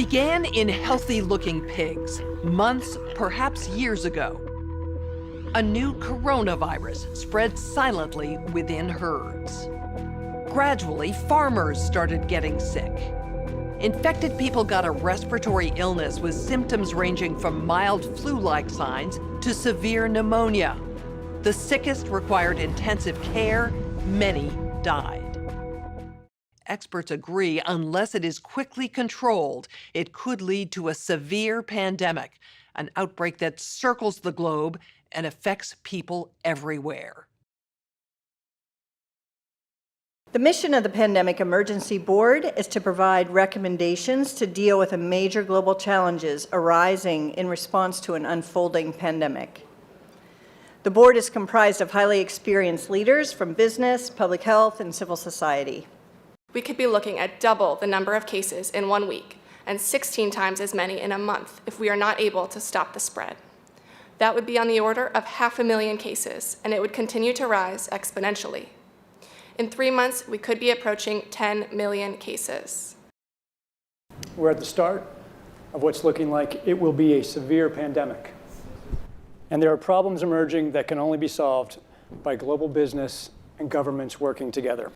began in healthy-looking pigs, months, perhaps years ago. A new coronavirus spread silently within herds. Gradually, farmers started getting sick. Infected people got a respiratory illness with symptoms ranging from mild flu-like signs to severe pneumonia. The sickest required intensive care. Many died. Experts agree, unless it is quickly controlled, it could lead to a severe pandemic, an outbreak that circles the globe and affects people everywhere. The mission of the Pandemic Emergency Board is to provide recommendations to deal with the major global challenges arising in response to an unfolding pandemic. The board is comprised of highly experienced leaders from business, public health, and civil society. We could be looking at double the number of cases in 1 week and 16 times as many in a month if we are not able to stop the spread. That would be on the order of 500,000 cases, and it would continue to rise exponentially. In 3 months, we could be approaching 10 million cases. We're at the start of what's looking like it will be a severe pandemic. And there are problems emerging that can only be solved by global business and governments working together.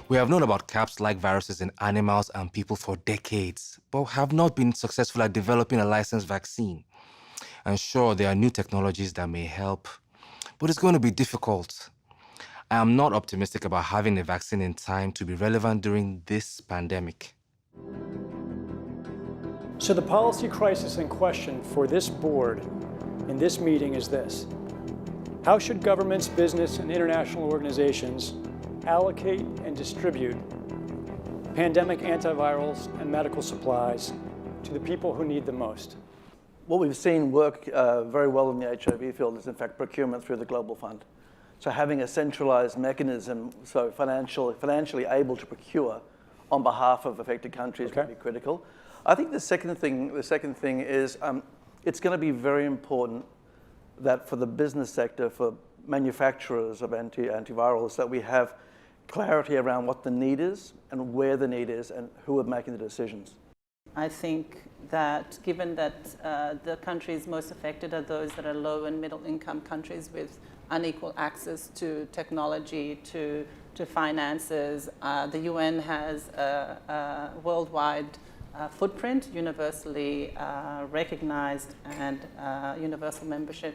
We have known about CAPS-like viruses in animals and people for decades, but have not been successful at developing a licensed vaccine. And sure, there are new technologies that may help, but it's going to be difficult. I am not optimistic about having a vaccine in time to be relevant during this pandemic. So the policy crisis in question for this board in this meeting is this: how should governments, business, and international organizations allocate and distribute pandemic antivirals and medical supplies to the people who need them most? What we've seen work very well in the HIV field is, in fact, procurement through the Global Fund. So having a centralized mechanism, so financially able to procure on behalf of affected countries would be critical. I think the second thing is it's going to be very important that for the business sector, for manufacturers of antivirals, that we have clarity around what the need is and where the need is and who are making the decisions. I think that given that the countries most affected are those that are low and middle income countries with unequal access to technology, to finances, the UN has a worldwide footprint, universally recognized, and universal membership.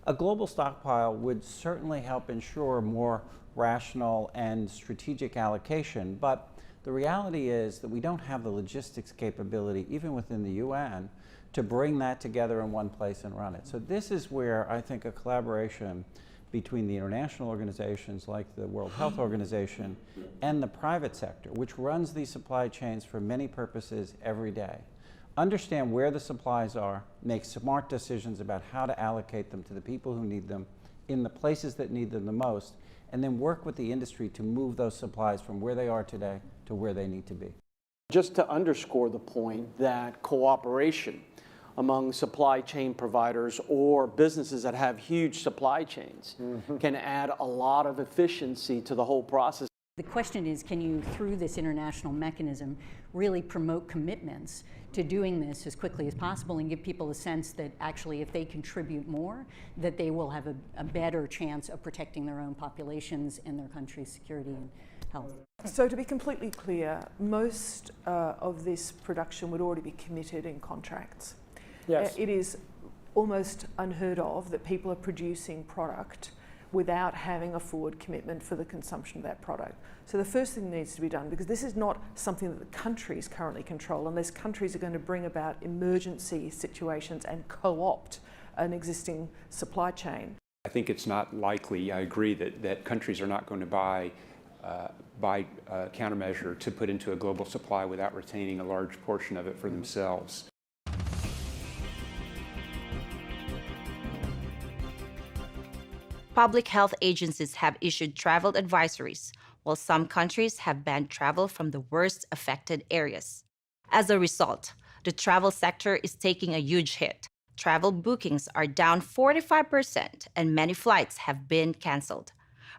A global stockpile would certainly help ensure more rational and strategic allocation, but the reality is that we don't have the logistics capability, even within the UN, to bring that together in one place and run it. So this is where I think a collaboration between the international organizations like the World Health Organization and the private sector, which runs these supply chains for many purposes every day, understand where the supplies are, make smart decisions about how to allocate them to the people who need them in the places that need them the most, and then work with the industry to move those supplies from where they are today to where they need to be. Just to underscore the point that cooperation among supply chain providers or businesses that have huge supply chains can add a lot of efficiency to the whole process. The question is, can you, through this international mechanism, really promote commitments to doing this as quickly as possible and give people a sense that actually if they contribute more, that they will have a better chance of protecting their own populations and their country's security and health. So to be completely clear, most of this production would already be committed in contracts. Yes. It is almost unheard of that people are producing product without having a forward commitment for the consumption of that product. So the first thing that needs to be done, because this is not something that the countries currently control, unless countries are going to bring about emergency situations and co-opt an existing supply chain. I think it's not likely, I agree, that countries are not going to buy a countermeasure to put into a global supply without retaining a large portion of it for themselves. Public health agencies have issued travel advisories, while some countries have banned travel from the worst affected areas. As a result, the travel sector is taking a huge hit. Travel bookings are down 45%, and many flights have been canceled.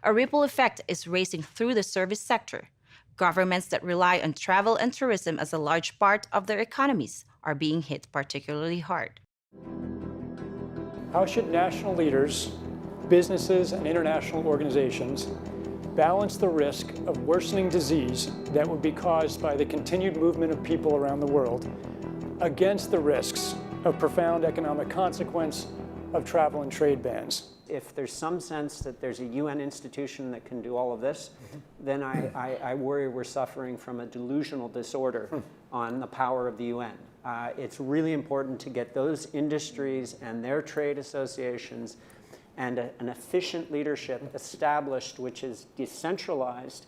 A ripple effect is racing through the service sector. Governments that rely on travel and tourism as a large part of their economies are being hit particularly hard. How should national leaders, businesses, and international organizations balance the risk of worsening disease that would be caused by the continued movement of people around the world against the risks of profound economic consequence of travel and trade bans? If there's some sense that there's a UN institution that can do all of this, then I worry we're suffering from a delusional disorder on the power of the UN. It's really important to get those industries and their trade associations and an efficient leadership established, which is decentralized,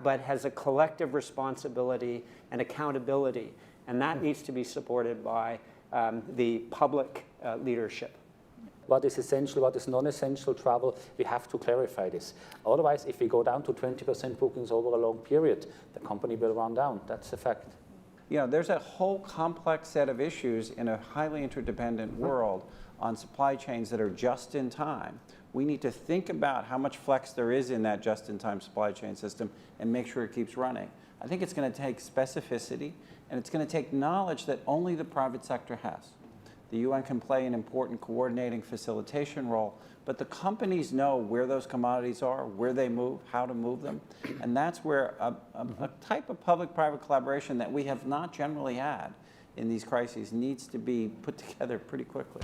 but has a collective responsibility and accountability. And that needs to be supported by the public leadership. What is essential, what is non-essential travel, we have to clarify this. Otherwise, if we go down to 20% bookings over a long period, the company will run down. That's a fact. You know, there's a whole complex set of issues in a highly interdependent world on supply chains that are just in time. We need to think about how much flex there is in that just-in-time supply chain system and make sure it keeps running. I think it's going to take specificity, and it's going to take knowledge that only the private sector has. The UN can play an important coordinating facilitation role, but the companies know where those commodities are, where they move, how to move them, and that's where a type of public-private collaboration that we have not generally had in these crises needs to be put together pretty quickly.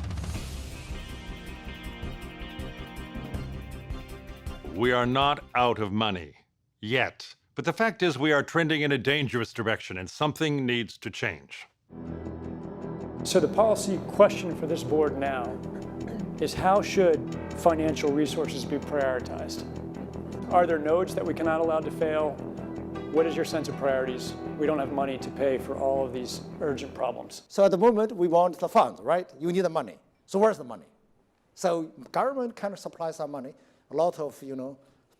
We are not out of money yet, but the fact is we are trending in a dangerous direction and something needs to change. So the policy question for this board now is, how should financial resources be prioritized? Are there nodes that we cannot allow to fail? What is your sense of priorities? We don't have money to pay for all of these urgent problems. So at the moment, we want the funds, right? You need the money. So where's the money? So government kind of supplies some money. A lot of,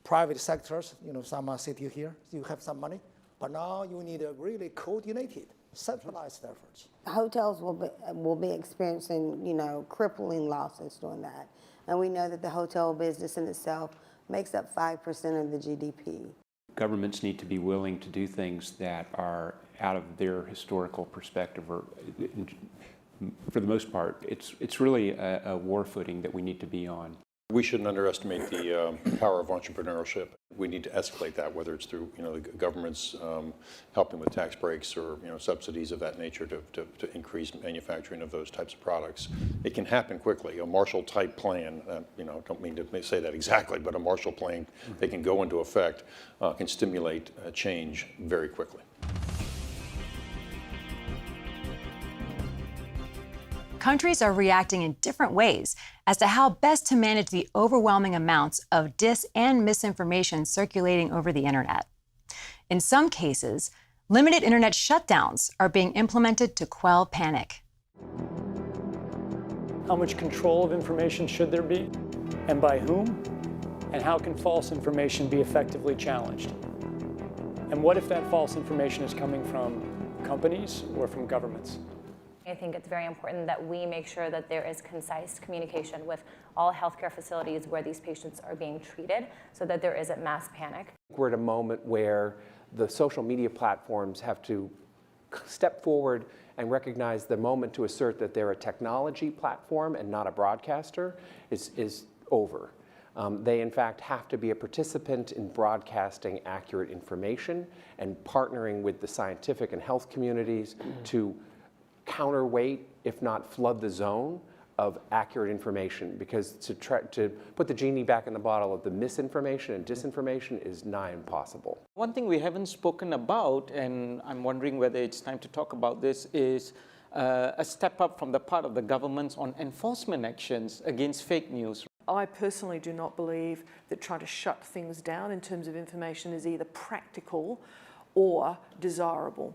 private sectors, some are sitting here, you have some money. But now you need a really coordinated, centralized efforts. Hotels will be experiencing, crippling losses doing that. And we know that the hotel business in itself makes up 5% of the GDP. Governments need to be willing to do things that are out of their historical perspective, or for the most part, it's really a war footing that we need to be on. We shouldn't underestimate the power of entrepreneurship. We need to escalate that, whether it's through the government's helping with tax breaks or subsidies of that nature to increase manufacturing of those types of products. It can happen quickly. A Marshall-type plan, don't mean to say that exactly, but a Marshall Plan that can go into effect can stimulate change very quickly. Countries are reacting in different ways as to how best to manage the overwhelming amounts of dis and misinformation circulating over the internet. In some cases, limited internet shutdowns are being implemented to quell panic. How much control of information should there be, and by whom? And how can false information be effectively challenged? And what if that false information is coming from companies or from governments? I think it's very important that we make sure that there is concise communication with all healthcare facilities where these patients are being treated so that there isn't mass panic. We're at a moment where the social media platforms have to step forward and recognize the moment to assert that they're a technology platform and not a broadcaster is over. They, in fact, have to be a participant in broadcasting accurate information and partnering with the scientific and health communities to counterweight, if not flood the zone of accurate information, because to put the genie back in the bottle of the misinformation and disinformation is nigh impossible. One thing we haven't spoken about, and I'm wondering whether it's time to talk about this, is a step up from the part of the governments on enforcement actions against fake news. I personally do not believe that trying to shut things down in terms of information is either practical or desirable.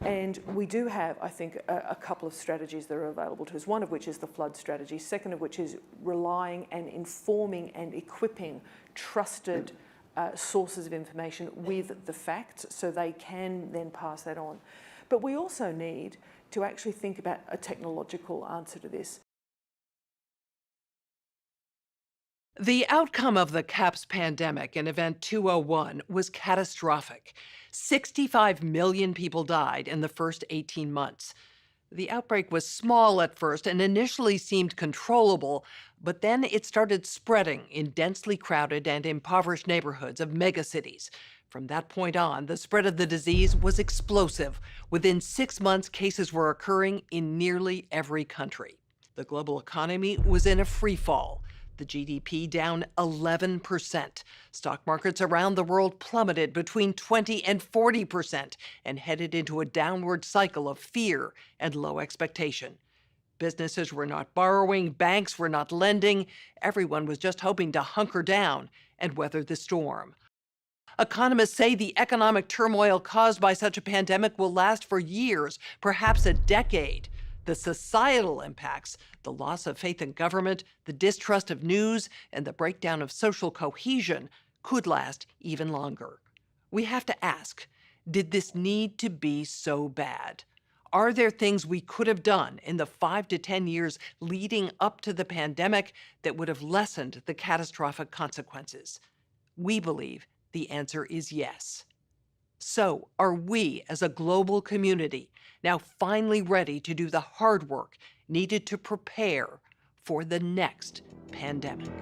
And we do have, I think, a couple of strategies that are available to us, one of which is the flood strategy, second of which is relying and informing and equipping trusted sources of information with the facts so they can then pass that on. But we also need to actually think about a technological answer to this. The outcome of the CAPS pandemic in Event 201 was catastrophic. 65 million people died in the first 18 months. The outbreak was small at first and initially seemed controllable, but then it started spreading in densely crowded and impoverished neighborhoods of megacities. From that point on, the spread of the disease was explosive. Within 6 months, cases were occurring in nearly every country. The global economy was in a free fall. The GDP down 11%. Stock markets around the world plummeted between 20 and 40% and headed into a downward cycle of fear and low expectation. Businesses were not borrowing, banks were not lending. Everyone was just hoping to hunker down and weather the storm. Economists say the economic turmoil caused by such a pandemic will last for years, perhaps a decade. The societal impacts, the loss of faith in government, the distrust of news, and the breakdown of social cohesion could last even longer. We have to ask, did this need to be so bad? Are there things we could have done in the 5 to 10 years leading up to the pandemic that would have lessened the catastrophic consequences? We believe the answer is yes. So, are we as a global community now finally ready to do the hard work needed to prepare for the next pandemic?